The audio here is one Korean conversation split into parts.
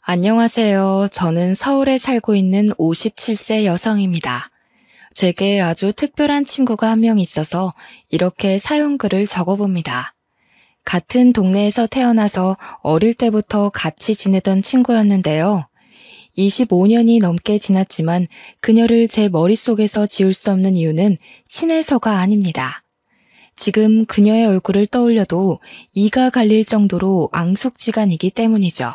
안녕하세요. 저는 서울에 살고 있는 57세 여성입니다. 제게 아주 특별한 친구가 한 명 있어서 이렇게 사연글을 적어봅니다. 같은 동네에서 태어나서 어릴 때부터 같이 지내던 친구였는데요. 25년이 넘게 지났지만 그녀를 제 머릿속에서 지울 수 없는 이유는 친해서가 아닙니다. 지금 그녀의 얼굴을 떠올려도 이가 갈릴 정도로 앙숙지간이기 때문이죠.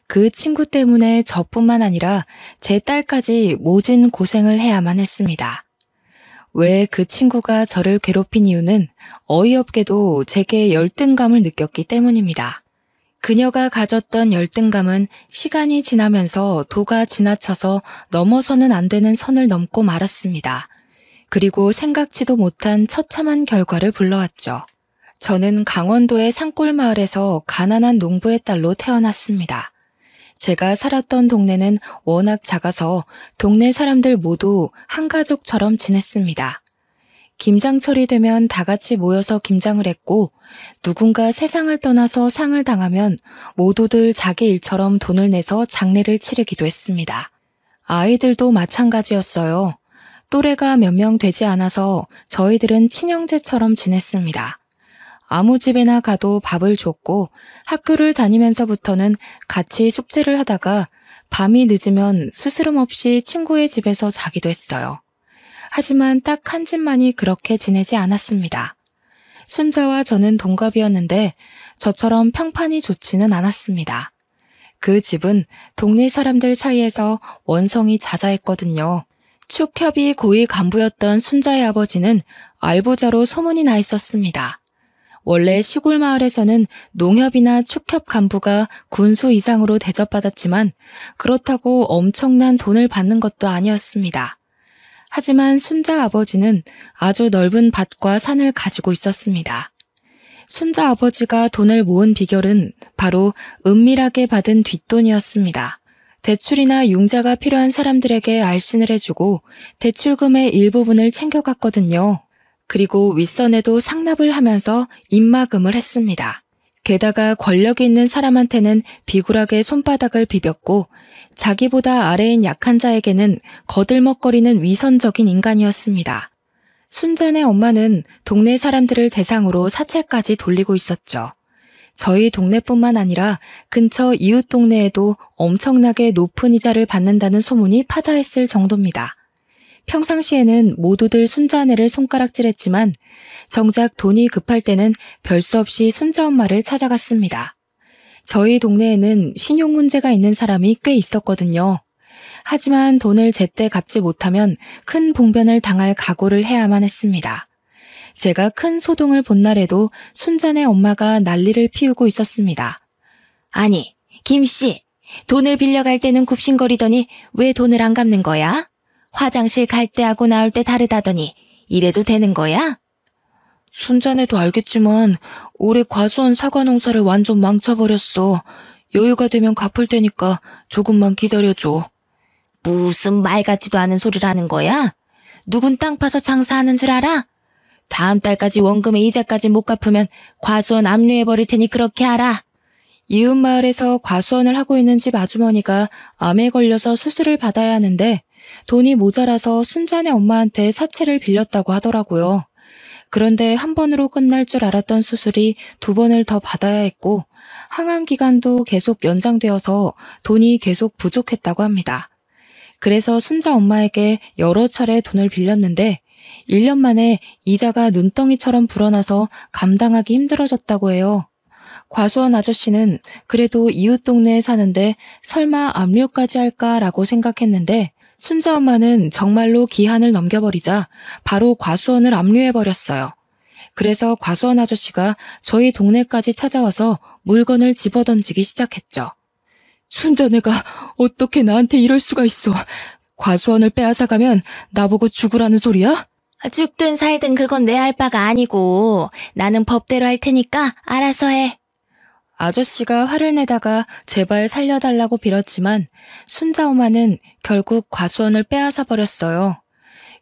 그 친구 때문에 저뿐만 아니라 제 딸까지 모진 고생을 해야만 했습니다. 왜 그 친구가 저를 괴롭힌 이유는 어이없게도 제게 열등감을 느꼈기 때문입니다. 그녀가 가졌던 열등감은 시간이 지나면서 도가 지나쳐서 넘어서는 안 되는 선을 넘고 말았습니다. 그리고 생각지도 못한 처참한 결과를 불러왔죠. 저는 강원도의 산골마을에서 가난한 농부의 딸로 태어났습니다. 제가 살았던 동네는 워낙 작아서 동네 사람들 모두 한 가족처럼 지냈습니다. 김장철이 되면 다 같이 모여서 김장을 했고 누군가 세상을 떠나서 상을 당하면 모두들 자기 일처럼 돈을 내서 장례를 치르기도 했습니다. 아이들도 마찬가지였어요. 또래가 몇 명 되지 않아서 저희들은 친형제처럼 지냈습니다. 아무 집에나 가도 밥을 줬고 학교를 다니면서부터는 같이 숙제를 하다가 밤이 늦으면 스스럼 없이 친구의 집에서 자기도 했어요. 하지만 딱 한 집만이 그렇게 지내지 않았습니다. 순자와 저는 동갑이었는데 저처럼 평판이 좋지는 않았습니다. 그 집은 동네 사람들 사이에서 원성이 자자했거든요. 축협이 고위 간부였던 순자의 아버지는 알부자로 소문이 나 있었습니다. 원래 시골 마을에서는 농협이나 축협 간부가 군수 이상으로 대접받았지만 그렇다고 엄청난 돈을 받는 것도 아니었습니다. 하지만 순자 아버지는 아주 넓은 밭과 산을 가지고 있었습니다. 순자 아버지가 돈을 모은 비결은 바로 은밀하게 받은 뒷돈이었습니다. 대출이나 융자가 필요한 사람들에게 알신을 해주고 대출금의 일부분을 챙겨갔거든요. 그리고 윗선에도 상납을 하면서 입마금을 했습니다. 게다가 권력이 있는 사람한테는 비굴하게 손바닥을 비볐고 자기보다 아래인 약한 자에게는 거들먹거리는 위선적인 인간이었습니다. 순잔의 엄마는 동네 사람들을 대상으로 사채까지 돌리고 있었죠. 저희 동네뿐만 아니라 근처 이웃 동네에도 엄청나게 높은 이자를 받는다는 소문이 파다했을 정도입니다. 평상시에는 모두들 순자네를 손가락질했지만 정작 돈이 급할 때는 별 수 없이 순자 엄마를 찾아갔습니다. 저희 동네에는 신용 문제가 있는 사람이 꽤 있었거든요. 하지만 돈을 제때 갚지 못하면 큰 봉변을 당할 각오를 해야만 했습니다. 제가 큰 소동을 본 날에도 순자네 엄마가 난리를 피우고 있었습니다. 아니, 김씨, 돈을 빌려갈 때는 굽신거리더니 왜 돈을 안 갚는 거야? 화장실 갈 때하고 나올 때 다르다더니 이래도 되는 거야? 순자네도 알겠지만 올해 과수원 사과 농사를 완전 망쳐버렸어. 여유가 되면 갚을 테니까 조금만 기다려줘. 무슨 말 같지도 않은 소리를 하는 거야? 누군 땅 파서 장사하는 줄 알아? 다음 달까지 원금의 이자까지 못 갚으면 과수원 압류해버릴 테니 그렇게 알아. 이웃 마을에서 과수원을 하고 있는 집 아주머니가 암에 걸려서 수술을 받아야 하는데 돈이 모자라서 순자네 엄마한테 사채를 빌렸다고 하더라고요. 그런데 한 번으로 끝날 줄 알았던 수술이 2번을 더 받아야 했고 항암 기간도 계속 연장되어서 돈이 계속 부족했다고 합니다. 그래서 순자 엄마에게 여러 차례 돈을 빌렸는데 1년 만에 이자가 눈덩이처럼 불어나서 감당하기 힘들어졌다고 해요. 과수원 아저씨는 그래도 이웃 동네에 사는데 설마 압류까지 할까라고 생각했는데 순자 엄마는 정말로 기한을 넘겨버리자 바로 과수원을 압류해버렸어요. 그래서 과수원 아저씨가 저희 동네까지 찾아와서 물건을 집어던지기 시작했죠. 순자네가 어떻게 나한테 이럴 수가 있어. 과수원을 빼앗아가면 나보고 죽으라는 소리야? 죽든 살든 그건 내 할 바가 아니고 나는 법대로 할 테니까 알아서 해. 아저씨가 화를 내다가 제발 살려달라고 빌었지만 순자 엄마는 결국 과수원을 빼앗아 버렸어요.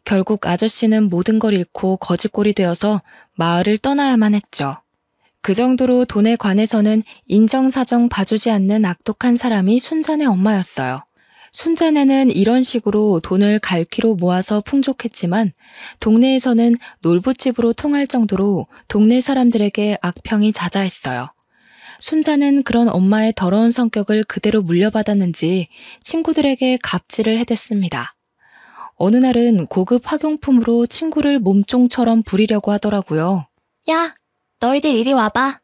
결국 아저씨는 모든 걸 잃고 거지꼴이 되어서 마을을 떠나야만 했죠. 그 정도로 돈에 관해서는 인정사정 봐주지 않는 악독한 사람이 순자네 엄마였어요. 순자네는 이런 식으로 돈을 갈퀴로 모아서 풍족했지만 동네에서는 놀부집으로 통할 정도로 동네 사람들에게 악평이 자자했어요. 순자는 그런 엄마의 더러운 성격을 그대로 물려받았는지 친구들에게 갑질을 해댔습니다. 어느 날은 고급 학용품으로 친구를 몸종처럼 부리려고 하더라고요. 야, 너희들 이리 와봐.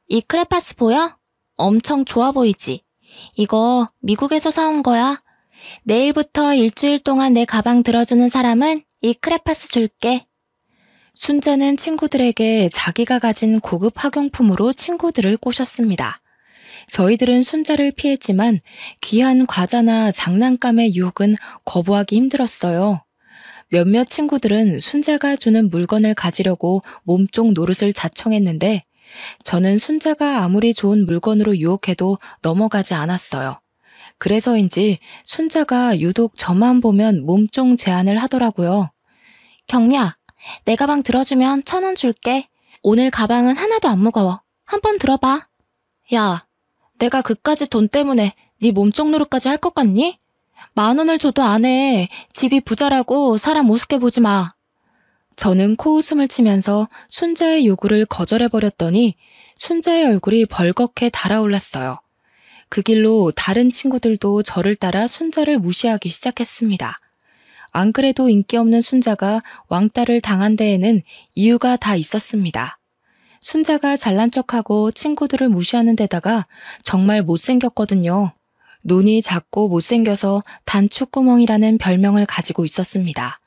이 크레파스 보여? 엄청 좋아 보이지? 이거 미국에서 사온 거야. 내일부터 일주일 동안 내 가방 들어주는 사람은 이 크레파스 줄게. 순자는 친구들에게 자기가 가진 고급 학용품으로 친구들을 꼬셨습니다. 저희들은 순자를 피했지만 귀한 과자나 장난감의 유혹은 거부하기 힘들었어요. 몇몇 친구들은 순자가 주는 물건을 가지려고 몸종 노릇을 자청했는데 저는 순자가 아무리 좋은 물건으로 유혹해도 넘어가지 않았어요. 그래서인지 순자가 유독 저만 보면 몸종 제안을 하더라고요. 경미야, 내 가방 들어주면 1,000원 줄게. 오늘 가방은 하나도 안 무거워. 한번 들어봐. 야, 내가 그까지 돈 때문에 네 몸종 노릇까지 할 것 같니? 10,000원을 줘도 안 해. 집이 부자라고 사람 우습게 보지 마. 저는 코웃음을 치면서 순자의 요구를 거절해버렸더니 순자의 얼굴이 벌겋게 달아올랐어요. 그 길로 다른 친구들도 저를 따라 순자를 무시하기 시작했습니다. 안 그래도 인기 없는 순자가 왕따를 당한 데에는 이유가 다 있었습니다. 순자가 잘난 척하고 친구들을 무시하는 데다가 정말 못생겼거든요. 눈이 작고 못생겨서 단추구멍이라는 별명을 가지고 있었습니다.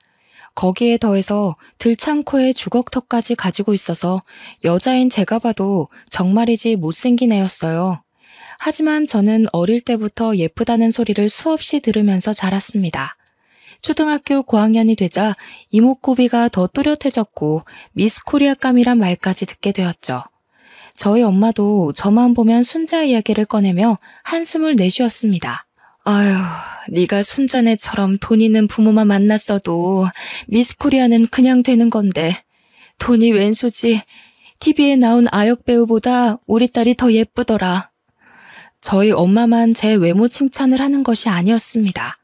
거기에 더해서 들창코에 주걱턱까지 가지고 있어서 여자인 제가 봐도 정말이지 못생긴 애였어요. 하지만 저는 어릴 때부터 예쁘다는 소리를 수없이 들으면서 자랐습니다. 초등학교 고학년이 되자 이목구비가 더 또렷해졌고 미스코리아감이란 말까지 듣게 되었죠. 저희 엄마도 저만 보면 순자 이야기를 꺼내며 한숨을 내쉬었습니다. 아휴, 네가 순자네처럼 돈 있는 부모만 만났어도 미스코리아는 그냥 되는 건데 돈이 웬수지. TV에 나온 아역 배우보다 우리 딸이 더 예쁘더라. 저희 엄마만 제 외모 칭찬을 하는 것이 아니었습니다.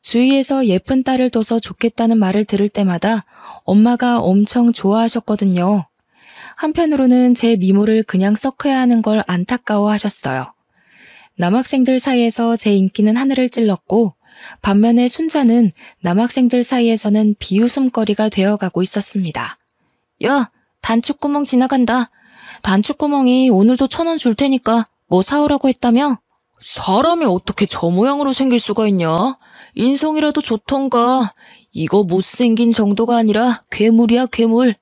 주위에서 예쁜 딸을 둬서 좋겠다는 말을 들을 때마다 엄마가 엄청 좋아하셨거든요. 한편으로는 제 미모를 그냥 썩혀야 하는 걸 안타까워하셨어요. 남학생들 사이에서 제 인기는 하늘을 찔렀고 반면에 순자는 남학생들 사이에서는 비웃음거리가 되어가고 있었습니다. 야, 단추구멍 지나간다. 단추구멍이 오늘도 1,000원 줄 테니까 뭐 사오라고 했다며? 사람이 어떻게 저 모양으로 생길 수가 있냐? 인성이라도 좋던가. 이거 못생긴 정도가 아니라 괴물이야, 괴물.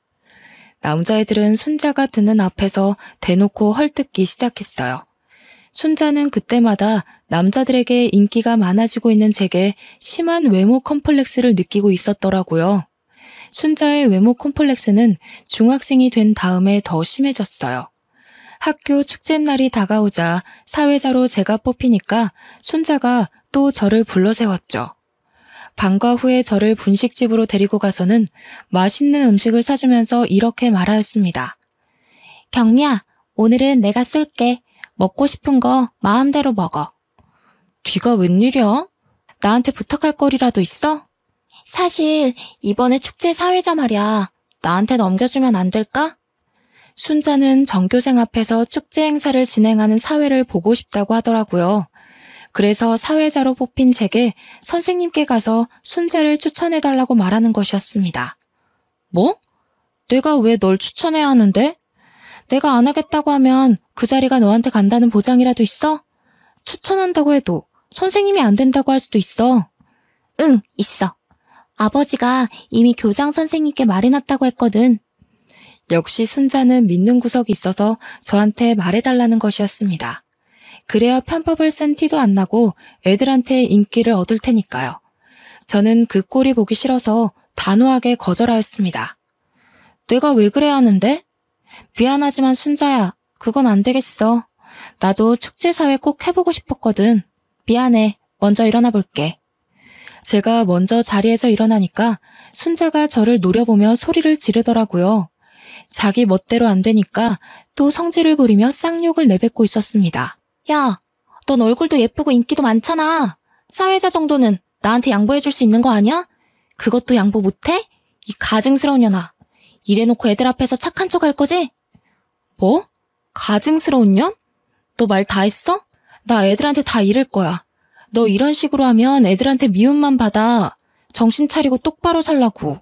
남자애들은 순자가 드는 앞에서 대놓고 헐뜯기 시작했어요. 순자는 그때마다 남자들에게 인기가 많아지고 있는 제게 심한 외모 컴플렉스를 느끼고 있었더라고요. 순자의 외모 컴플렉스는 중학생이 된 다음에 더 심해졌어요. 학교 축제날이 다가오자 사회자로 제가 뽑히니까 순자가 또 저를 불러세웠죠. 방과 후에 저를 분식집으로 데리고 가서는 맛있는 음식을 사주면서 이렇게 말하였습니다. 경미야, 오늘은 내가 쏠게. 먹고 싶은 거 마음대로 먹어. 뒤가 웬일이야? 나한테 부탁할 거리라도 있어? 사실 이번에 축제 사회자 말이야. 나한테 넘겨주면 안 될까? 순자는 전교생 앞에서 축제 행사를 진행하는 사회를 보고 싶다고 하더라고요. 그래서 사회자로 뽑힌 제게 선생님께 가서 순자를 추천해달라고 말하는 것이었습니다. 뭐? 내가 왜 널 추천해야 하는데? 내가 안 하겠다고 하면 그 자리가 너한테 간다는 보장이라도 있어? 추천한다고 해도 선생님이 안 된다고 할 수도 있어. 응, 있어. 아버지가 이미 교장 선생님께 말해놨다고 했거든. 역시 순자는 믿는 구석이 있어서 저한테 말해달라는 것이었습니다. 그래야 편법을 쓴 티도 안 나고 애들한테 인기를 얻을 테니까요. 저는 그 꼴이 보기 싫어서 단호하게 거절하였습니다. 내가 왜 그래야 하는데? 미안하지만 순자야, 그건 안 되겠어. 나도 축제사회 꼭 해보고 싶었거든. 미안해. 먼저 일어나 볼게. 제가 먼저 자리에서 일어나니까 순자가 저를 노려보며 소리를 지르더라고요. 자기 멋대로 안 되니까 또 성질을 부리며 쌍욕을 내뱉고 있었습니다. 야, 넌 얼굴도 예쁘고 인기도 많잖아. 사회자 정도는 나한테 양보해줄 수 있는 거 아니야? 그것도 양보 못해? 이 가증스러운 년아. 이래놓고 애들 앞에서 착한 척 할 거지? 뭐? 가증스러운 년? 너 말 다 했어? 나 애들한테 다 이럴 거야. 너 이런 식으로 하면 애들한테 미움만 받아. 정신 차리고 똑바로 살라고.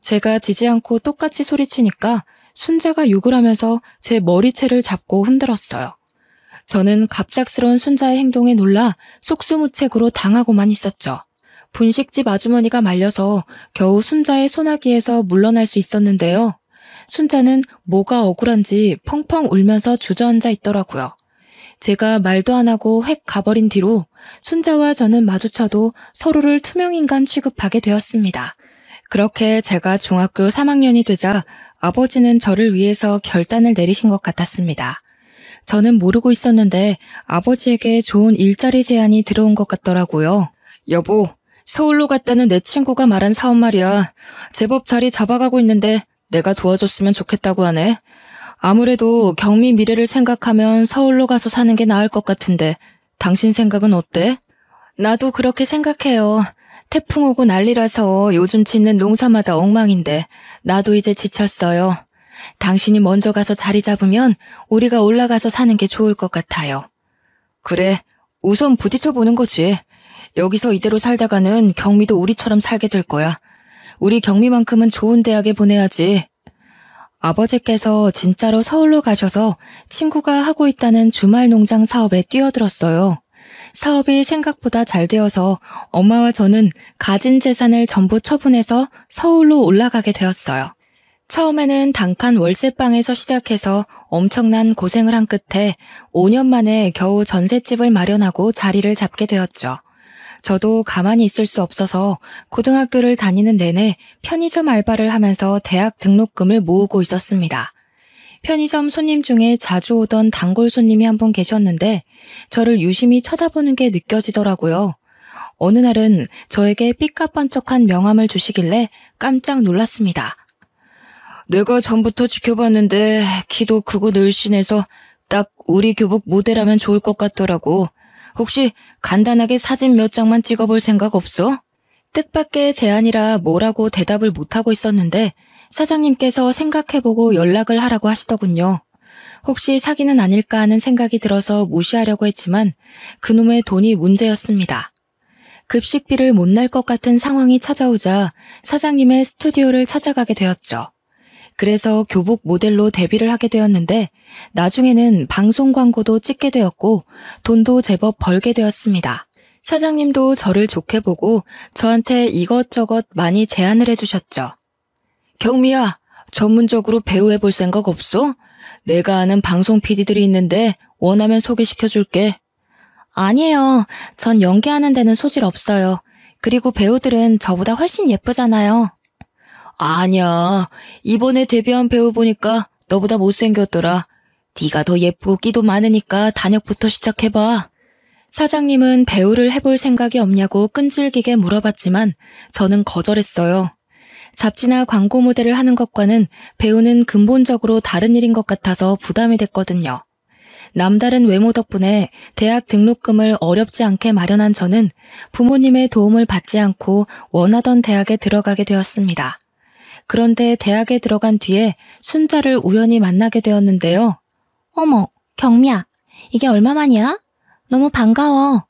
제가 지지 않고 똑같이 소리치니까 순자가 욕을 하면서 제 머리채를 잡고 흔들었어요. 저는 갑작스러운 순자의 행동에 놀라 속수무책으로 당하고만 있었죠. 분식집 아주머니가 말려서 겨우 순자의 소나기에서 물러날 수 있었는데요. 순자는 뭐가 억울한지 펑펑 울면서 주저앉아 있더라고요. 제가 말도 안 하고 획 가버린 뒤로 순자와 저는 마주쳐도 서로를 투명인간 취급하게 되었습니다. 그렇게 제가 중학교 3학년이 되자 아버지는 저를 위해서 결단을 내리신 것 같았습니다. 저는 모르고 있었는데 아버지에게 좋은 일자리 제안이 들어온 것 같더라고요. 여보, 서울로 갔다는 내 친구가 말한 사업 말이야. 제법 자리 잡아가고 있는데 내가 도와줬으면 좋겠다고 하네. 아무래도 경미 미래를 생각하면 서울로 가서 사는 게 나을 것 같은데 당신 생각은 어때? 나도 그렇게 생각해요. 태풍 오고 난리라서 요즘 짓는 농사마다 엉망인데 나도 이제 지쳤어요. 당신이 먼저 가서 자리 잡으면 우리가 올라가서 사는 게 좋을 것 같아요. 그래, 우선 부딪혀보는 거지. 여기서 이대로 살다가는 경미도 우리처럼 살게 될 거야. 우리 경미만큼은 좋은 대학에 보내야지. 아버지께서 진짜로 서울로 가셔서 친구가 하고 있다는 주말 농장 사업에 뛰어들었어요. 사업이 생각보다 잘 되어서 엄마와 저는 가진 재산을 전부 처분해서 서울로 올라가게 되었어요. 처음에는 단칸 월세방에서 시작해서 엄청난 고생을 한 끝에 5년 만에 겨우 전셋집을 마련하고 자리를 잡게 되었죠. 저도 가만히 있을 수 없어서 고등학교를 다니는 내내 편의점 알바를 하면서 대학 등록금을 모으고 있었습니다. 편의점 손님 중에 자주 오던 단골 손님이 한 분 계셨는데 저를 유심히 쳐다보는 게 느껴지더라고요. 어느 날은 저에게 삐까뻔쩍한 명함을 주시길래 깜짝 놀랐습니다. 내가 전부터 지켜봤는데 키도 크고 늘씬해서 딱 우리 교복 모델하면 좋을 것 같더라고. 혹시 간단하게 사진 몇 장만 찍어볼 생각 없어? 뜻밖의 제안이라 뭐라고 대답을 못하고 있었는데 사장님께서 생각해보고 연락을 하라고 하시더군요. 혹시 사기는 아닐까 하는 생각이 들어서 무시하려고 했지만 그놈의 돈이 문제였습니다. 급식비를 못 낼 것 같은 상황이 찾아오자 사장님의 스튜디오를 찾아가게 되었죠. 그래서 교복 모델로 데뷔를 하게 되었는데 나중에는 방송 광고도 찍게 되었고 돈도 제법 벌게 되었습니다. 사장님도 저를 좋게 보고 저한테 이것저것 많이 제안을 해주셨죠. 경미야, 전문적으로 배우 해볼 생각 없어? 내가 아는 방송 PD들이 있는데 원하면 소개시켜줄게. 아니에요. 전 연기하는 데는 소질 없어요. 그리고 배우들은 저보다 훨씬 예쁘잖아요. 아니야. 이번에 데뷔한 배우 보니까 너보다 못생겼더라. 네가 더 예쁘고 끼도 많으니까 단역부터 시작해봐. 사장님은 배우를 해볼 생각이 없냐고 끈질기게 물어봤지만 저는 거절했어요. 잡지나 광고 모델을 하는 것과는 배우는 근본적으로 다른 일인 것 같아서 부담이 됐거든요. 남다른 외모 덕분에 대학 등록금을 어렵지 않게 마련한 저는 부모님의 도움을 받지 않고 원하던 대학에 들어가게 되었습니다. 그런데 대학에 들어간 뒤에 순자를 우연히 만나게 되었는데요. 어머, 경미야, 이게 얼마만이야? 너무 반가워.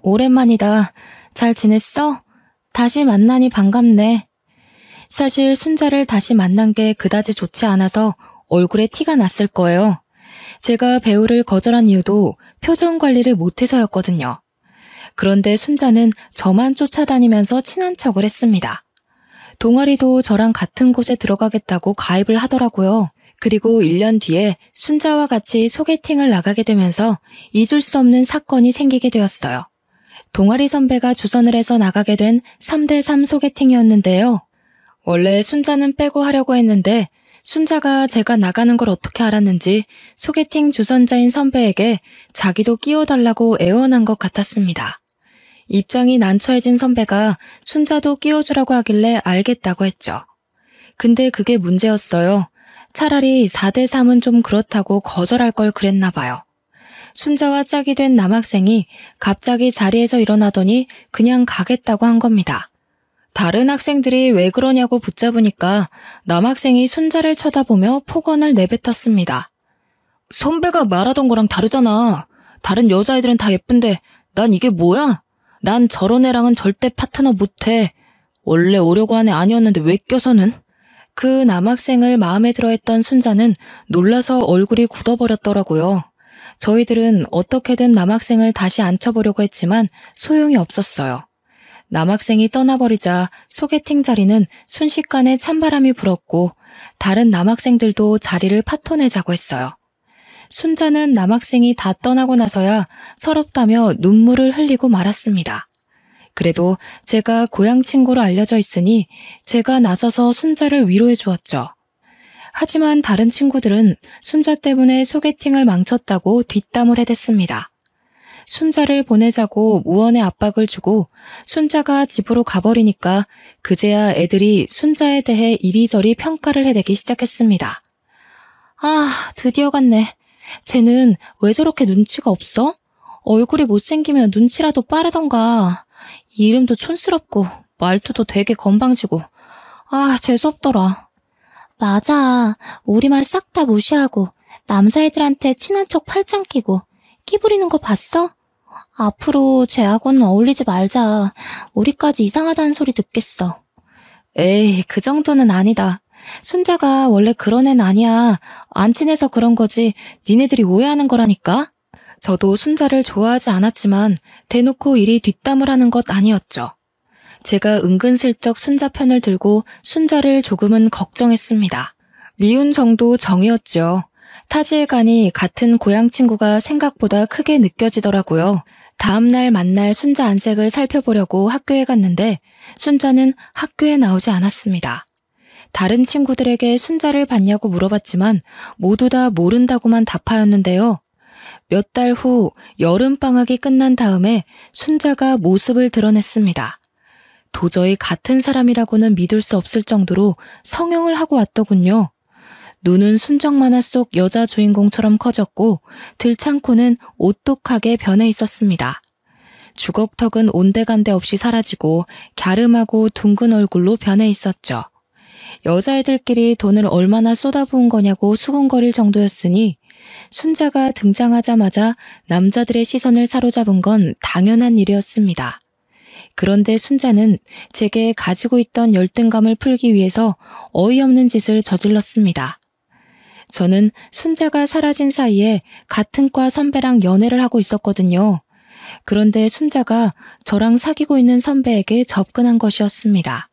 오랜만이다. 잘 지냈어? 다시 만나니 반갑네. 사실 순자를 다시 만난 게 그다지 좋지 않아서 얼굴에 티가 났을 거예요. 제가 배우를 거절한 이유도 표정 관리를 못해서였거든요. 그런데 순자는 저만 쫓아다니면서 친한 척을 했습니다. 동아리도 저랑 같은 곳에 들어가겠다고 가입을 하더라고요. 그리고 1년 뒤에 순자와 같이 소개팅을 나가게 되면서 잊을 수 없는 사건이 생기게 되었어요. 동아리 선배가 주선을 해서 나가게 된 3대3 소개팅이었는데요. 원래 순자는 빼고 하려고 했는데 순자가 제가 나가는 걸 어떻게 알았는지 소개팅 주선자인 선배에게 자기도 끼워달라고 애원한 것 같았습니다. 입장이 난처해진 선배가 순자도 끼워주라고 하길래 알겠다고 했죠. 근데 그게 문제였어요. 차라리 4대3은 좀 그렇다고 거절할 걸 그랬나 봐요. 순자와 짝이 된 남학생이 갑자기 자리에서 일어나더니 그냥 가겠다고 한 겁니다. 다른 학생들이 왜 그러냐고 붙잡으니까 남학생이 순자를 쳐다보며 폭언을 내뱉었습니다. 선배가 말하던 거랑 다르잖아. 다른 여자애들은 다 예쁜데 난 이게 뭐야? 난 저런 애랑은 절대 파트너 못해. 원래 오려고 한 애 아니었는데 왜 껴서는? 그 남학생을 마음에 들어했던 순자는 놀라서 얼굴이 굳어버렸더라고요. 저희들은 어떻게든 남학생을 다시 앉혀보려고 했지만 소용이 없었어요. 남학생이 떠나버리자 소개팅 자리는 순식간에 찬바람이 불었고 다른 남학생들도 자리를 파토내자고 했어요. 순자는 남학생이 다 떠나고 나서야 서럽다며 눈물을 흘리고 말았습니다. 그래도 제가 고향 친구로 알려져 있으니 제가 나서서 순자를 위로해 주었죠. 하지만 다른 친구들은 순자 때문에 소개팅을 망쳤다고 뒷담을 해댔습니다. 순자를 보내자고 무언의 압박을 주고 순자가 집으로 가버리니까 그제야 애들이 순자에 대해 이리저리 평가를 해대기 시작했습니다. 아, 드디어 갔네. 쟤는 왜 저렇게 눈치가 없어? 얼굴이 못생기면 눈치라도 빠르던가. 이름도 촌스럽고 말투도 되게 건방지고. 아, 재수없더라. 맞아. 우리 말 싹 다 무시하고 남자애들한테 친한 척 팔짱 끼고 끼부리는 거 봤어? 앞으로 쟤하고는 어울리지 말자. 우리까지 이상하다는 소리 듣겠어. 에이, 그 정도는 아니다. 순자가 원래 그런 애는 아니야. 안 친해서 그런 거지. 니네들이 오해하는 거라니까. 저도 순자를 좋아하지 않았지만 대놓고 이리 뒷담을 하는 것 아니었죠. 제가 은근슬쩍 순자 편을 들고 순자를 조금은 걱정했습니다. 미운 정도 정이었죠. 타지에 가니 같은 고향 친구가 생각보다 크게 느껴지더라고요. 다음날 만날 순자 안색을 살펴보려고 학교에 갔는데 순자는 학교에 나오지 않았습니다. 다른 친구들에게 순자를 봤냐고 물어봤지만 모두 다 모른다고만 답하였는데요. 몇 달 후 여름방학이 끝난 다음에 순자가 모습을 드러냈습니다. 도저히 같은 사람이라고는 믿을 수 없을 정도로 성형을 하고 왔더군요. 눈은 순정 만화 속 여자 주인공처럼 커졌고 들창코는 오똑하게 변해 있었습니다. 주걱턱은 온데간데 없이 사라지고 갸름하고 둥근 얼굴로 변해 있었죠. 여자애들끼리 돈을 얼마나 쏟아부은 거냐고 수군거릴 정도였으니 순자가 등장하자마자 남자들의 시선을 사로잡은 건 당연한 일이었습니다. 그런데 순자는 제게 가지고 있던 열등감을 풀기 위해서 어이없는 짓을 저질렀습니다. 저는 순자가 사라진 사이에 같은 과 선배랑 연애를 하고 있었거든요. 그런데 순자가 저랑 사귀고 있는 선배에게 접근한 것이었습니다.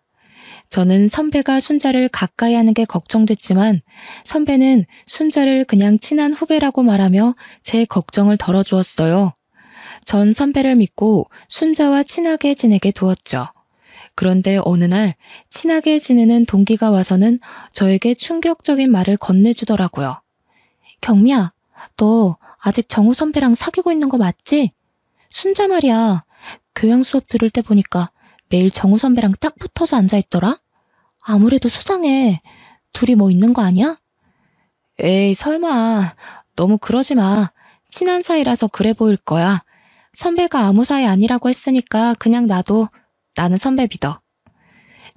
저는 선배가 순자를 가까이 하는 게 걱정됐지만 선배는 순자를 그냥 친한 후배라고 말하며 제 걱정을 덜어주었어요. 전 선배를 믿고 순자와 친하게 지내게 두었죠. 그런데 어느 날 친하게 지내는 동기가 와서는 저에게 충격적인 말을 건네주더라고요. 경미야, 너 아직 정우 선배랑 사귀고 있는 거 맞지? 순자 말이야. 교양 수업 들을 때 보니까 매일 정우 선배랑 딱 붙어서 앉아있더라? 아무래도 수상해. 둘이 뭐 있는 거 아니야? 에이, 설마. 너무 그러지 마. 친한 사이라서 그래 보일 거야. 선배가 아무 사이 아니라고 했으니까 그냥 나는 선배 믿어.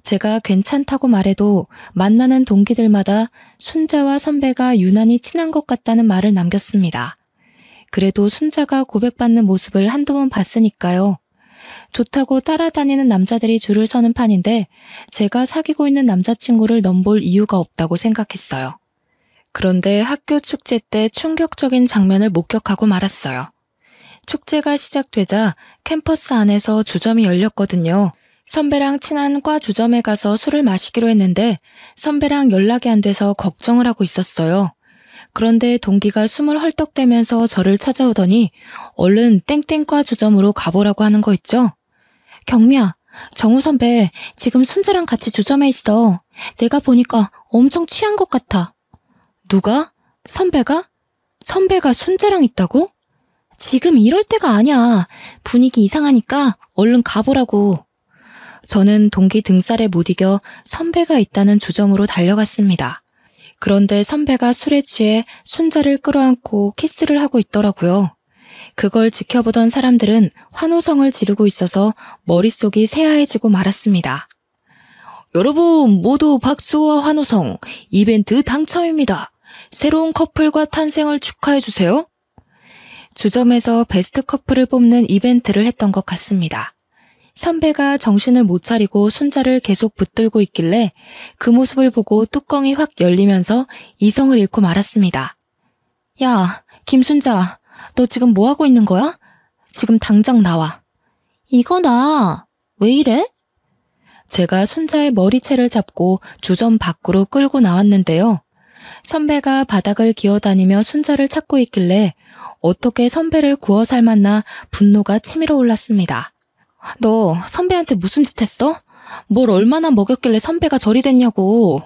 제가 괜찮다고 말해도 만나는 동기들마다 순자와 선배가 유난히 친한 것 같다는 말을 남겼습니다. 그래도 순자가 고백받는 모습을 한두 번 봤으니까요. 좋다고 따라다니는 남자들이 줄을 서는 판인데 제가 사귀고 있는 남자친구를 넘볼 이유가 없다고 생각했어요. 그런데 학교 축제 때 충격적인 장면을 목격하고 말았어요. 축제가 시작되자 캠퍼스 안에서 주점이 열렸거든요. 선배랑 친한 과 주점에 가서 술을 마시기로 했는데 선배랑 연락이 안 돼서 걱정을 하고 있었어요. 그런데 동기가 숨을 헐떡대면서 저를 찾아오더니 얼른 땡땡과 주점으로 가보라고 하는 거 있죠? 경미야, 정우 선배 지금 순자랑 같이 주점에 있어. 내가 보니까 엄청 취한 것 같아. 누가? 선배가? 선배가 순자랑 있다고? 지금 이럴 때가 아니야. 분위기 이상하니까 얼른 가보라고. 저는 동기 등살에 못 이겨 선배가 있다는 주점으로 달려갔습니다. 그런데 선배가 술에 취해 순자를 끌어안고 키스를 하고 있더라고요. 그걸 지켜보던 사람들은 환호성을 지르고 있어서 머릿속이 새하얘지고 말았습니다. 여러분 모두 박수와 환호성, 이벤트 당첨입니다. 새로운 커플과 탄생을 축하해주세요. 주점에서 베스트 커플을 뽑는 이벤트를 했던 것 같습니다. 선배가 정신을 못 차리고 순자를 계속 붙들고 있길래 그 모습을 보고 뚜껑이 확 열리면서 이성을 잃고 말았습니다. 야, 김순자, 너 지금 뭐 하고 있는 거야? 지금 당장 나와. 이거 나. 왜 이래? 제가 순자의 머리채를 잡고 주점 밖으로 끌고 나왔는데요. 선배가 바닥을 기어다니며 순자를 찾고 있길래 어떻게 선배를 구워 삶았나 분노가 치밀어 올랐습니다. 너 선배한테 무슨 짓 했어? 뭘 얼마나 먹였길래 선배가 저리 됐냐고.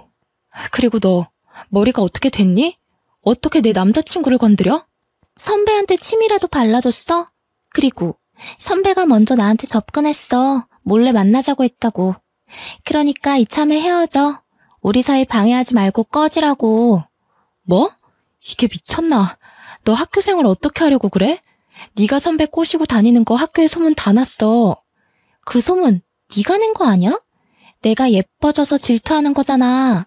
그리고 너 머리가 어떻게 됐니? 어떻게 내 남자친구를 건드려? 선배한테 침이라도 발라줬어? 그리고 선배가 먼저 나한테 접근했어. 몰래 만나자고 했다고. 그러니까 이참에 헤어져. 우리 사이 방해하지 말고 꺼지라고. 뭐? 이게 미쳤나? 너 학교 생활 어떻게 하려고 그래? 네가 선배 꼬시고 다니는 거 학교에 소문 다 났어. 그 소문 네가 낸 거 아니야? 내가 예뻐져서 질투하는 거잖아.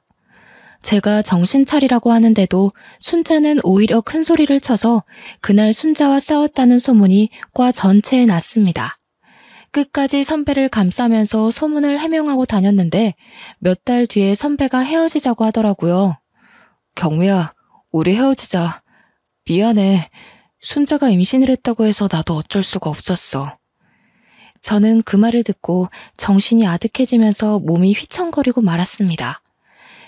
제가 정신 차리라고 하는데도 순자는 오히려 큰 소리를 쳐서 그날 순자와 싸웠다는 소문이 과 전체에 났습니다. 끝까지 선배를 감싸면서 소문을 해명하고 다녔는데 몇 달 뒤에 선배가 헤어지자고 하더라고요. 경미야, 우리 헤어지자. 미안해. 순자가 임신을 했다고 해서 나도 어쩔 수가 없었어. 저는 그 말을 듣고 정신이 아득해지면서 몸이 휘청거리고 말았습니다.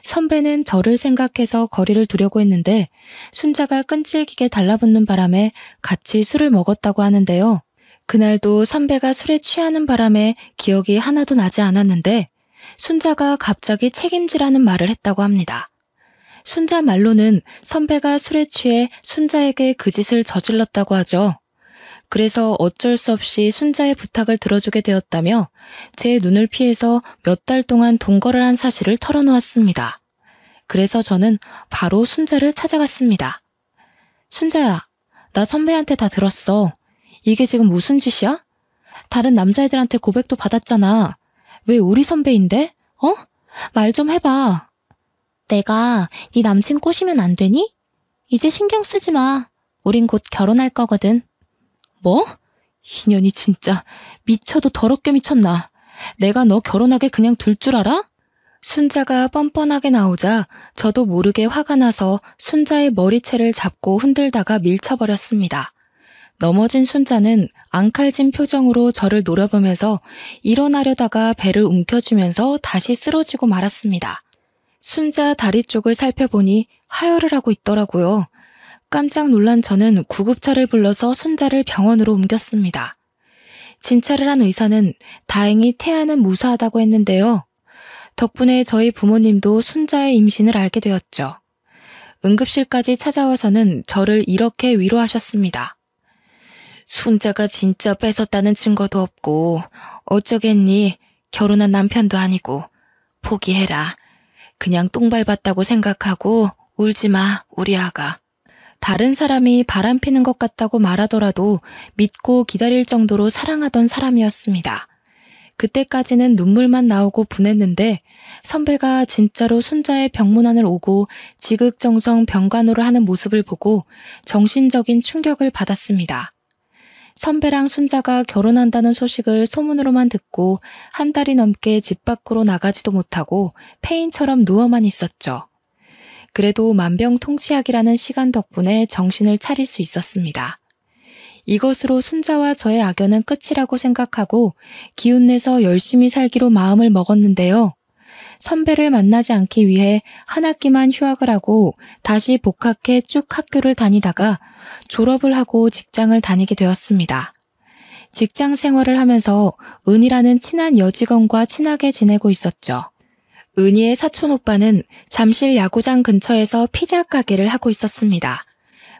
선배는 저를 생각해서 거리를 두려고 했는데 순자가 끈질기게 달라붙는 바람에 같이 술을 먹었다고 하는데요. 그날도 선배가 술에 취하는 바람에 기억이 하나도 나지 않았는데 순자가 갑자기 책임지라는 말을 했다고 합니다. 순자 말로는 선배가 술에 취해 순자에게 그 짓을 저질렀다고 하죠. 그래서 어쩔 수 없이 순자의 부탁을 들어주게 되었다며 제 눈을 피해서 몇 달 동안 동거를 한 사실을 털어놓았습니다. 그래서 저는 바로 순자를 찾아갔습니다. 순자야, 나 선배한테 다 들었어. 이게 지금 무슨 짓이야? 다른 남자애들한테 고백도 받았잖아. 왜 우리 선배인데? 말 좀 해봐. 내가 네 남친 꼬시면 안 되니? 이제 신경 쓰지 마. 우린 곧 결혼할 거거든. 뭐? 인연이 진짜 미쳐도 더럽게 미쳤나. 내가 너 결혼하게 그냥 둘 줄 알아? 순자가 뻔뻔하게 나오자 저도 모르게 화가 나서 순자의 머리채를 잡고 흔들다가 밀쳐버렸습니다. 넘어진 순자는 앙칼진 표정으로 저를 노려보면서 일어나려다가 배를 움켜쥐면서 다시 쓰러지고 말았습니다. 순자 다리 쪽을 살펴보니 하혈을 하고 있더라고요. 깜짝 놀란 저는 구급차를 불러서 순자를 병원으로 옮겼습니다. 진찰을 한 의사는 다행히 태아는 무사하다고 했는데요. 덕분에 저희 부모님도 순자의 임신을 알게 되었죠. 응급실까지 찾아와서는 저를 이렇게 위로하셨습니다. 순자가 진짜 뺏었다는 증거도 없고 어쩌겠니? 결혼한 남편도 아니고. 포기해라. 그냥 똥 밟았다고 생각하고 울지 마, 우리 아가. 다른 사람이 바람피는 것 같다고 말하더라도 믿고 기다릴 정도로 사랑하던 사람이었습니다. 그때까지는 눈물만 나오고 분했는데 선배가 진짜로 순자의 병문안을 오고 지극정성 병간호를 하는 모습을 보고 정신적인 충격을 받았습니다. 선배랑 순자가 결혼한다는 소식을 소문으로만 듣고 한 달이 넘게 집 밖으로 나가지도 못하고 폐인처럼 누워만 있었죠. 그래도 만병통치약이라는 시간 덕분에 정신을 차릴 수 있었습니다. 이것으로 순자와 저의 악연은 끝이라고 생각하고 기운내서 열심히 살기로 마음을 먹었는데요. 선배를 만나지 않기 위해 한 학기만 휴학을 하고 다시 복학해 쭉 학교를 다니다가 졸업을 하고 직장을 다니게 되었습니다. 직장 생활을 하면서 은이라는 친한 여직원과 친하게 지내고 있었죠. 은희의 사촌 오빠는 잠실 야구장 근처에서 피자 가게를 하고 있었습니다.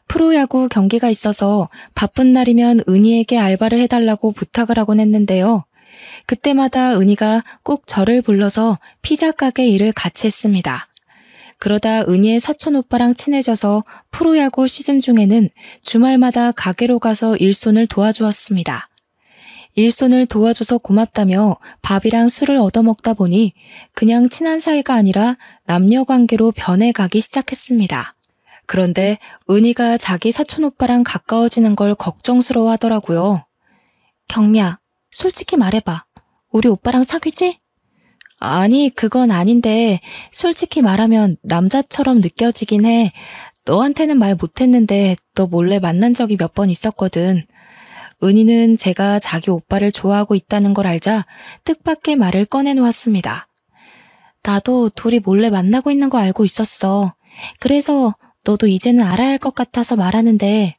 프로야구 경기가 있어서 바쁜 날이면 은희에게 알바를 해달라고 부탁을 하곤 했는데요. 그때마다 은희가 꼭 저를 불러서 피자 가게 일을 같이 했습니다. 그러다 은희의 사촌 오빠랑 친해져서 프로야구 시즌 중에는 주말마다 가게로 가서 일손을 도와주었습니다. 일손을 도와줘서 고맙다며 밥이랑 술을 얻어먹다 보니 그냥 친한 사이가 아니라 남녀 관계로 변해가기 시작했습니다. 그런데 은희가 자기 사촌 오빠랑 가까워지는 걸 걱정스러워 하더라고요. 경미야, 솔직히 말해봐. 우리 오빠랑 사귀지? 아니, 그건 아닌데 솔직히 말하면 남자처럼 느껴지긴 해. 너한테는 말 못했는데 너 몰래 만난 적이 몇 번 있었거든. 은희는 제가 자기 오빠를 좋아하고 있다는 걸 알자 뜻밖의 말을 꺼내놓았습니다. 나도 둘이 몰래 만나고 있는 거 알고 있었어. 그래서 너도 이제는 알아야 할 것 같아서 말하는데.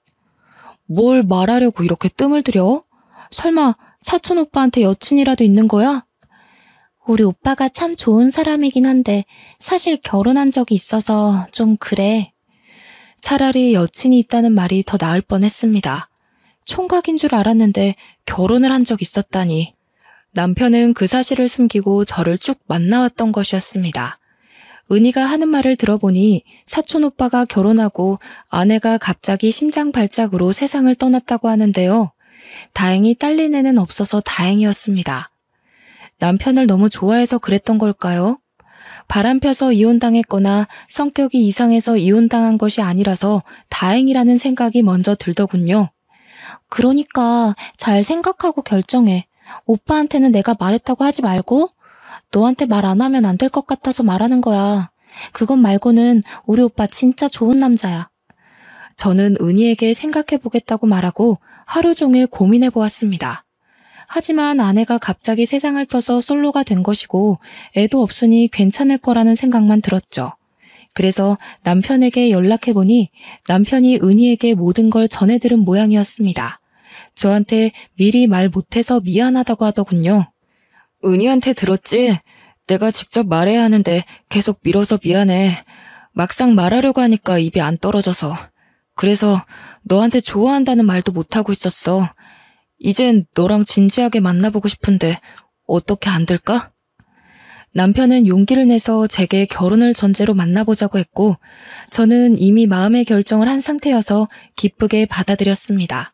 뭘 말하려고 이렇게 뜸을 들여? 설마 사촌 오빠한테 여친이라도 있는 거야? 우리 오빠가 참 좋은 사람이긴 한데 사실 결혼한 적이 있어서 좀 그래. 차라리 여친이 있다는 말이 더 나을 뻔했습니다. 총각인 줄 알았는데 결혼을 한 적 있었다니. 남편은 그 사실을 숨기고 저를 쭉 만나왔던 것이었습니다. 은희가 하는 말을 들어보니 사촌 오빠가 결혼하고 아내가 갑자기 심장 발작으로 세상을 떠났다고 하는데요. 다행히 딸린 애는 없어서 다행이었습니다. 남편을 너무 좋아해서 그랬던 걸까요? 바람펴서 이혼당했거나 성격이 이상해서 이혼당한 것이 아니라서 다행이라는 생각이 먼저 들더군요. 그러니까 잘 생각하고 결정해. 오빠한테는 내가 말했다고 하지 말고 너한테 말 안 하면 안 될 것 같아서 말하는 거야. 그것 말고는 우리 오빠 진짜 좋은 남자야. 저는 은희에게 생각해보겠다고 말하고 하루 종일 고민해보았습니다. 하지만 아내가 갑자기 세상을 떠서 솔로가 된 것이고 애도 없으니 괜찮을 거라는 생각만 들었죠. 그래서 남편에게 연락해보니 남편이 은희에게 모든 걸 전해들은 모양이었습니다. 저한테 미리 말 못해서 미안하다고 하더군요. 은희한테 들었지? 내가 직접 말해야 하는데 계속 미뤄서 미안해. 막상 말하려고 하니까 입이 안 떨어져서. 그래서 너한테 좋아한다는 말도 못하고 있었어. 이젠 너랑 진지하게 만나보고 싶은데 어떻게 안 될까? 남편은 용기를 내서 제게 결혼을 전제로 만나보자고 했고 저는 이미 마음의 결정을 한 상태여서 기쁘게 받아들였습니다.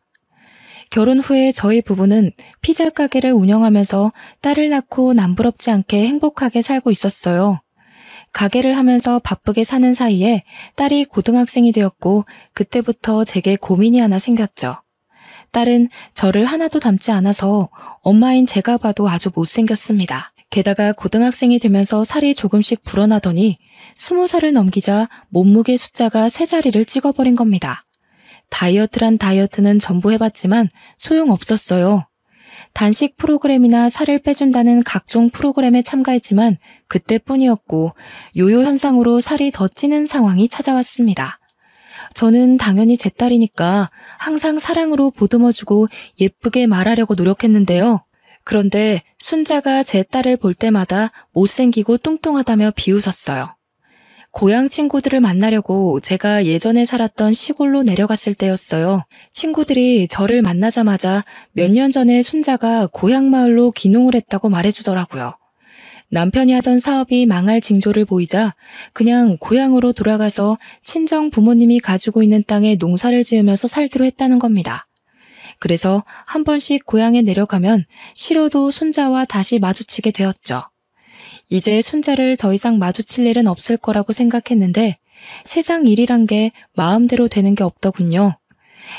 결혼 후에 저희 부부는 피자 가게를 운영하면서 딸을 낳고 남부럽지 않게 행복하게 살고 있었어요. 가게를 하면서 바쁘게 사는 사이에 딸이 고등학생이 되었고 그때부터 제게 고민이 하나 생겼죠. 딸은 저를 하나도 닮지 않아서 엄마인 제가 봐도 아주 못생겼습니다. 게다가 고등학생이 되면서 살이 조금씩 불어나더니 20살을 넘기자 몸무게 숫자가 3자리를 찍어버린 겁니다. 다이어트란 다이어트는 전부 해봤지만 소용없었어요. 단식 프로그램이나 살을 빼준다는 각종 프로그램에 참가했지만 그때뿐이었고 요요 현상으로 살이 더 찌는 상황이 찾아왔습니다. 저는 당연히 제 딸이니까 항상 사랑으로 보듬어주고 예쁘게 말하려고 노력했는데요. 그런데 순자가 제 딸을 볼 때마다 못생기고 뚱뚱하다며 비웃었어요. 고향 친구들을 만나려고 제가 예전에 살았던 시골로 내려갔을 때였어요. 친구들이 저를 만나자마자 몇 년 전에 순자가 고향 마을로 귀농을 했다고 말해주더라고요. 남편이 하던 사업이 망할 징조를 보이자 그냥 고향으로 돌아가서 친정 부모님이 가지고 있는 땅에 농사를 지으면서 살기로 했다는 겁니다. 그래서 한 번씩 고향에 내려가면 싫어도 순자와 다시 마주치게 되었죠. 이제 순자를 더 이상 마주칠 일은 없을 거라고 생각했는데 세상 일이란 게 마음대로 되는 게 없더군요.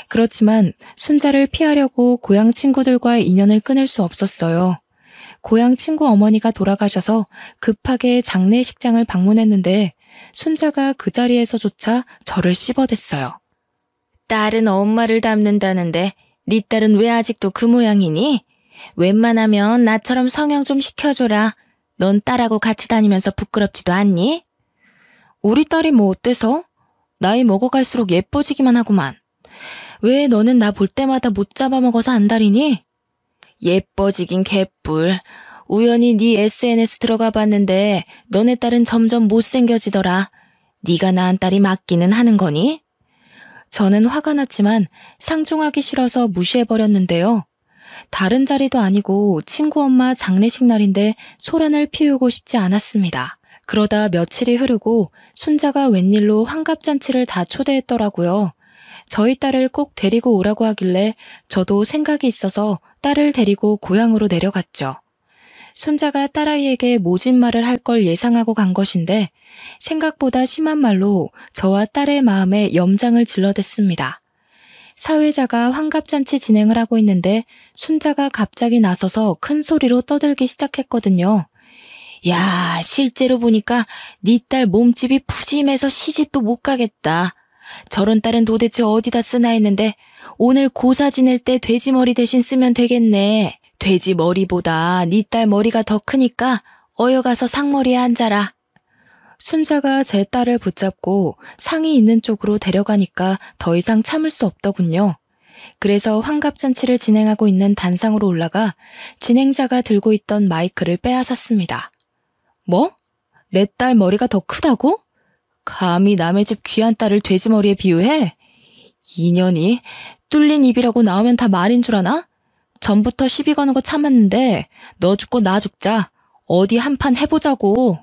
그렇지만 순자를 피하려고 고향 친구들과의 인연을 끊을 수 없었어요. 고향 친구 어머니가 돌아가셔서 급하게 장례식장을 방문했는데 순자가 그 자리에서조차 저를 씹어댔어요. 딸은 엄마를 닮는다는데 네 딸은 왜 아직도 그 모양이니? 웬만하면 나처럼 성형 좀 시켜줘라. 넌 딸하고 같이 다니면서 부끄럽지도 않니? 우리 딸이 뭐 어때서? 나이 먹어갈수록 예뻐지기만 하구만. 왜 너는 나 볼 때마다 못 잡아먹어서 안달이니? 예뻐지긴 개뿔. 우연히 네 SNS 들어가 봤는데 너네 딸은 점점 못생겨지더라. 네가 낳은 딸이 맞기는 하는 거니? 저는 화가 났지만 상종하기 싫어서 무시해버렸는데요. 다른 자리도 아니고 친구 엄마 장례식 날인데 소란을 피우고 싶지 않았습니다. 그러다 며칠이 흐르고 순자가 웬일로 환갑잔치를 다 초대했더라고요. 저희 딸을 꼭 데리고 오라고 하길래 저도 생각이 있어서 딸을 데리고 고향으로 내려갔죠. 순자가 딸아이에게 모진 말을 할 걸 예상하고 간 것인데 생각보다 심한 말로 저와 딸의 마음에 염장을 질러댔습니다. 사회자가 환갑잔치 진행을 하고 있는데 순자가 갑자기 나서서 큰 소리로 떠들기 시작했거든요. 야, 실제로 보니까 네 딸 몸집이 푸짐해서 시집도 못 가겠다. 저런 딸은 도대체 어디다 쓰나 했는데 오늘 고사 지낼 때 돼지 머리 대신 쓰면 되겠네. 돼지 머리보다 네 딸 머리가 더 크니까 어여가서 상머리에 앉아라. 순자가 제 딸을 붙잡고 상이 있는 쪽으로 데려가니까 더 이상 참을 수 없더군요. 그래서 환갑잔치를 진행하고 있는 단상으로 올라가 진행자가 들고 있던 마이크를 빼앗았습니다. 뭐? 내 딸 머리가 더 크다고? 감히 남의 집 귀한 딸을 돼지머리에 비유해? 인연이 뚫린 입이라고 나오면 다 말인 줄 아나? 전부터 시비 거는 거 참았는데 너 죽고 나 죽자. 어디 한판 해보자고.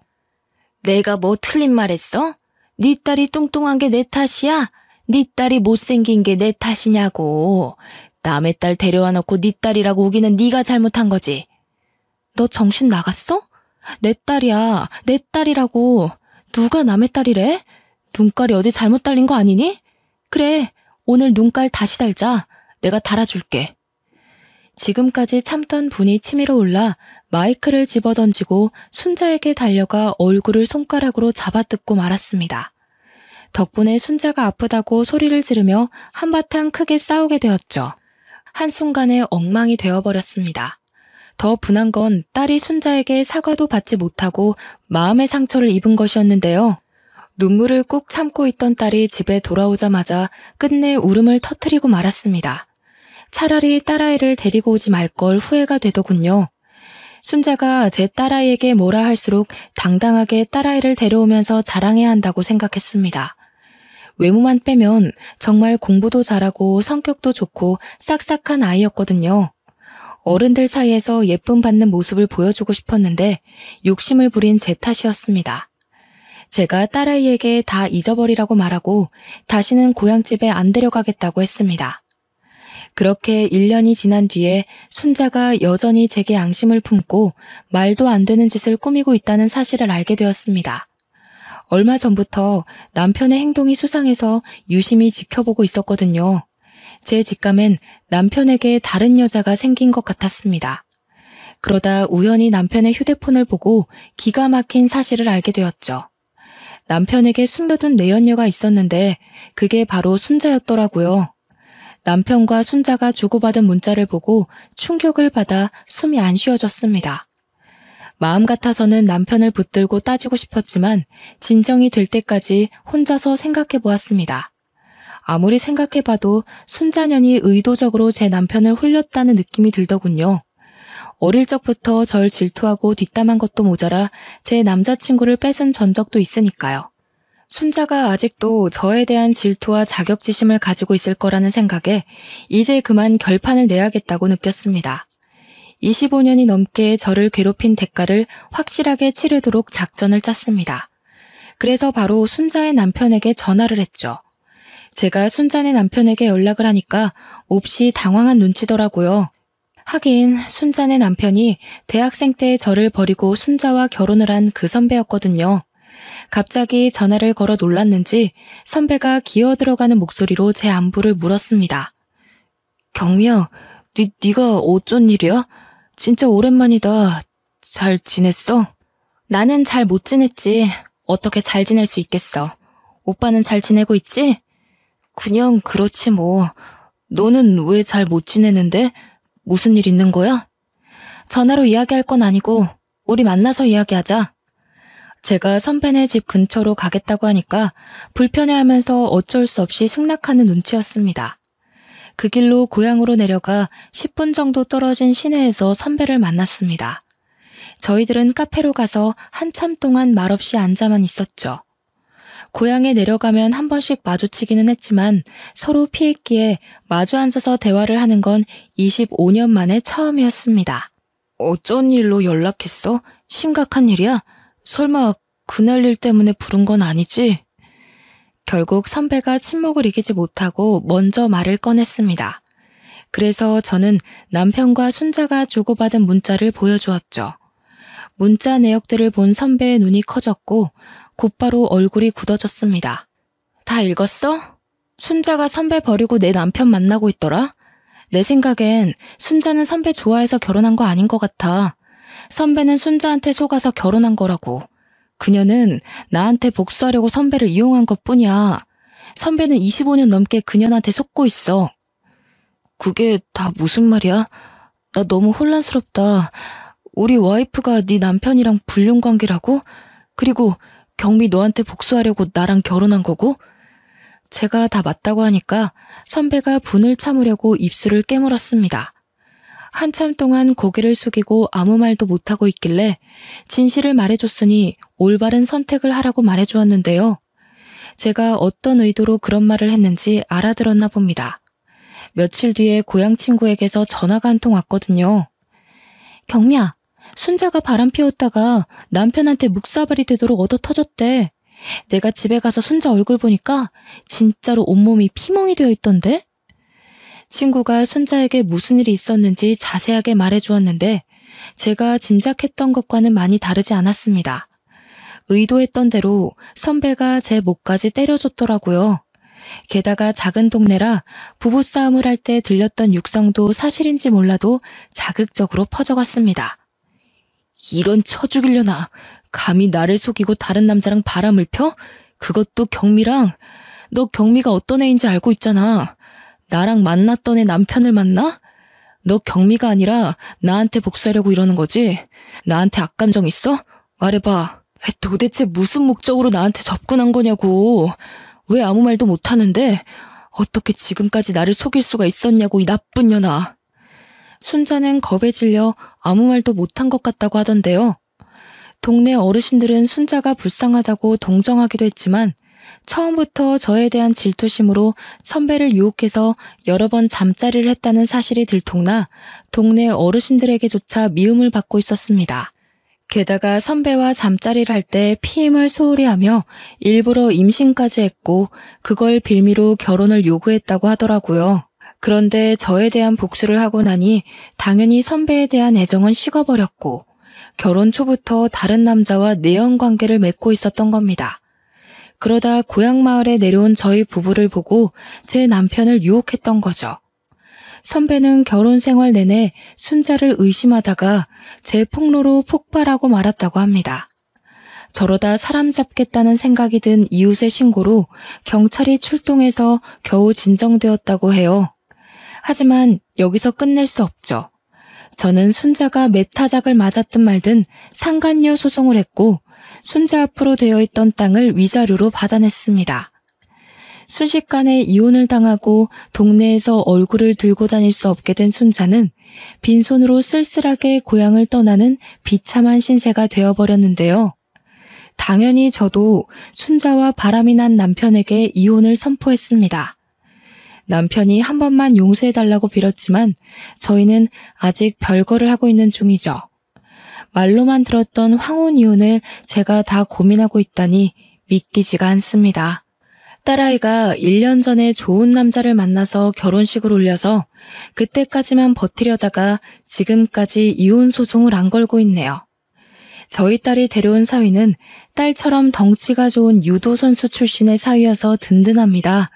내가 뭐 틀린 말 했어? 네 딸이 뚱뚱한 게 내 탓이야? 네 딸이 못생긴 게 내 탓이냐고. 남의 딸 데려와 놓고 네 딸이라고 우기는 네가 잘못한 거지. 너 정신 나갔어? 내 딸이야. 내 딸이라고. 누가 남의 딸이래? 눈깔이 어디 잘못 달린 거 아니니? 그래, 오늘 눈깔 다시 달자. 내가 달아줄게. 지금까지 참던 분이 치밀어 올라 마이크를 집어던지고 순자에게 달려가 얼굴을 손가락으로 잡아뜯고 말았습니다. 덕분에 순자가 아프다고 소리를 지르며 한바탕 크게 싸우게 되었죠. 한순간에 엉망이 되어버렸습니다. 더 분한 건 딸이 순자에게 사과도 받지 못하고 마음의 상처를 입은 것이었는데요. 눈물을 꾹 참고 있던 딸이 집에 돌아오자마자 끝내 울음을 터뜨리고 말았습니다. 차라리 딸아이를 데리고 오지 말 걸 후회가 되더군요. 순자가 제 딸아이에게 뭐라 할수록 당당하게 딸아이를 데려오면서 자랑해야 한다고 생각했습니다. 외모만 빼면 정말 공부도 잘하고 성격도 좋고 싹싹한 아이였거든요. 어른들 사이에서 예쁨 받는 모습을 보여주고 싶었는데 욕심을 부린 제 탓이었습니다. 제가 딸아이에게 다 잊어버리라고 말하고 다시는 고향집에 안 데려가겠다고 했습니다. 그렇게 1년이 지난 뒤에 순자가 여전히 제게 앙심을 품고 말도 안 되는 짓을 꾸미고 있다는 사실을 알게 되었습니다. 얼마 전부터 남편의 행동이 수상해서 유심히 지켜보고 있었거든요. 제 직감엔 남편에게 다른 여자가 생긴 것 같았습니다. 그러다 우연히 남편의 휴대폰을 보고 기가 막힌 사실을 알게 되었죠. 남편에게 숨겨둔 내연녀가 있었는데 그게 바로 순자였더라고요. 남편과 순자가 주고받은 문자를 보고 충격을 받아 숨이 안 쉬어졌습니다. 마음 같아서는 남편을 붙들고 따지고 싶었지만 진정이 될 때까지 혼자서 생각해 보았습니다. 아무리 생각해봐도 순자년이 의도적으로 제 남편을 홀렸다는 느낌이 들더군요. 어릴 적부터 절 질투하고 뒷담한 것도 모자라 제 남자친구를 뺏은 전적도 있으니까요. 순자가 아직도 저에 대한 질투와 자격지심을 가지고 있을 거라는 생각에 이제 그만 결판을 내야겠다고 느꼈습니다. 25년이 넘게 저를 괴롭힌 대가를 확실하게 치르도록 작전을 짰습니다. 그래서 바로 순자의 남편에게 전화를 했죠. 제가 순자네 남편에게 연락을 하니까 몹시 당황한 눈치더라고요. 하긴 순자네 남편이 대학생 때 저를 버리고 순자와 결혼을 한 그 선배였거든요. 갑자기 전화를 걸어 놀랐는지 선배가 기어들어가는 목소리로 제 안부를 물었습니다. 경미야, 네가 어쩐 일이야? 진짜 오랜만이다. 잘 지냈어? 나는 잘 못 지냈지. 어떻게 잘 지낼 수 있겠어. 오빠는 잘 지내고 있지? 그냥 그렇지 뭐. 너는 왜 잘 못 지내는데? 무슨 일 있는 거야? 전화로 이야기할 건 아니고 우리 만나서 이야기하자. 제가 선배네 집 근처로 가겠다고 하니까 불편해하면서 어쩔 수 없이 승낙하는 눈치였습니다. 그 길로 고향으로 내려가 10분 정도 떨어진 시내에서 선배를 만났습니다. 저희들은 카페로 가서 한참 동안 말없이 앉아만 있었죠. 고향에 내려가면 한 번씩 마주치기는 했지만 서로 피했기에 마주 앉아서 대화를 하는 건 25년 만에 처음이었습니다. 어쩐 일로 연락했어? 심각한 일이야? 설마 그날 일 때문에 부른 건 아니지? 결국 선배가 침묵을 이기지 못하고 먼저 말을 꺼냈습니다. 그래서 저는 남편과 순자가 주고받은 문자를 보여주었죠. 문자 내역들을 본 선배의 눈이 커졌고 곧바로 얼굴이 굳어졌습니다. 다 읽었어? 순자가 선배 버리고 내 남편 만나고 있더라? 내 생각엔 순자는 선배 좋아해서 결혼한 거 아닌 것 같아. 선배는 순자한테 속아서 결혼한 거라고. 그녀는 나한테 복수하려고 선배를 이용한 것뿐이야. 선배는 25년 넘게 그녀한테 속고 있어. 그게 다 무슨 말이야? 나 너무 혼란스럽다. 우리 와이프가 네 남편이랑 불륜관계라고? 그리고 경미 너한테 복수하려고 나랑 결혼한 거고? 제가 다 맞다고 하니까 선배가 분을 참으려고 입술을 깨물었습니다. 한참 동안 고개를 숙이고 아무 말도 못하고 있길래 진실을 말해줬으니 올바른 선택을 하라고 말해주었는데요. 제가 어떤 의도로 그런 말을 했는지 알아들었나 봅니다. 며칠 뒤에 고향 친구에게서 전화가 한 통 왔거든요. 경미야, 순자가 바람 피웠다가 남편한테 묵사발이 되도록 얻어 터졌대. 내가 집에 가서 순자 얼굴 보니까 진짜로 온몸이 피멍이 되어 있던데? 친구가 순자에게 무슨 일이 있었는지 자세하게 말해주었는데 제가 짐작했던 것과는 많이 다르지 않았습니다. 의도했던 대로 선배가 제 목까지 때려줬더라고요. 게다가 작은 동네라 부부싸움을 할 때 들렸던 육성도 사실인지 몰라도 자극적으로 퍼져갔습니다. 이런 쳐 죽이려나. 감히 나를 속이고 다른 남자랑 바람을 펴? 그것도 경미랑. 너 경미가 어떤 애인지 알고 있잖아. 나랑 만났던 애 남편을 만나? 너 경미가 아니라 나한테 복수하려고 이러는 거지? 나한테 악감정 있어? 말해봐. 도대체 무슨 목적으로 나한테 접근한 거냐고. 왜 아무 말도 못하는데? 어떻게 지금까지 나를 속일 수가 있었냐고, 이 나쁜 년아. 순자는 겁에 질려 아무 말도 못한 것 같다고 하던데요. 동네 어르신들은 순자가 불쌍하다고 동정하기도 했지만 처음부터 저에 대한 질투심으로 선배를 유혹해서 여러 번 잠자리를 했다는 사실이 들통나 동네 어르신들에게조차 미움을 받고 있었습니다. 게다가 선배와 잠자리를 할 때 피임을 소홀히 하며 일부러 임신까지 했고 그걸 빌미로 결혼을 요구했다고 하더라고요. 그런데 저에 대한 복수를 하고 나니 당연히 선배에 대한 애정은 식어버렸고 결혼 초부터 다른 남자와 내연 관계를 맺고 있었던 겁니다. 그러다 고향 마을에 내려온 저희 부부를 보고 제 남편을 유혹했던 거죠. 선배는 결혼 생활 내내 순자를 의심하다가 제 폭로로 폭발하고 말았다고 합니다. 저러다 사람 잡겠다는 생각이 든 이웃의 신고로 경찰이 출동해서 겨우 진정되었다고 해요. 하지만 여기서 끝낼 수 없죠. 저는 순자가 메타작을 맞았든 말든 상간녀 소송을 했고 순자 앞으로 되어 있던 땅을 위자료로 받아냈습니다. 순식간에 이혼을 당하고 동네에서 얼굴을 들고 다닐 수 없게 된 순자는 빈손으로 쓸쓸하게 고향을 떠나는 비참한 신세가 되어버렸는데요. 당연히 저도 순자와 바람이 난 남편에게 이혼을 선포했습니다. 남편이 한 번만 용서해달라고 빌었지만 저희는 아직 별거를 하고 있는 중이죠. 말로만 들었던 황혼 이혼을 제가 다 고민하고 있다니 믿기지가 않습니다. 딸아이가 1년 전에 좋은 남자를 만나서 결혼식을 올려서 그때까지만 버티려다가 지금까지 이혼 소송을 안 걸고 있네요. 저희 딸이 데려온 사위는 딸처럼 덩치가 좋은 유도 선수 출신의 사위여서 든든합니다.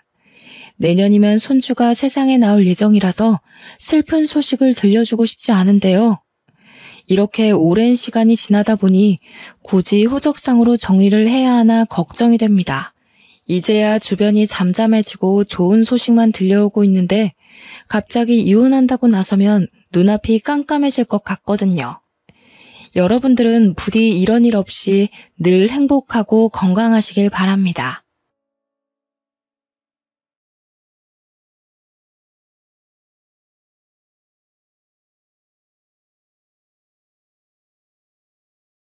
내년이면 손주가 세상에 나올 예정이라서 슬픈 소식을 들려주고 싶지 않은데요. 이렇게 오랜 시간이 지나다 보니 굳이 호적상으로 정리를 해야 하나 걱정이 됩니다. 이제야 주변이 잠잠해지고 좋은 소식만 들려오고 있는데 갑자기 이혼한다고 나서면 눈앞이 깜깜해질 것 같거든요. 여러분들은 부디 이런 일 없이 늘 행복하고 건강하시길 바랍니다.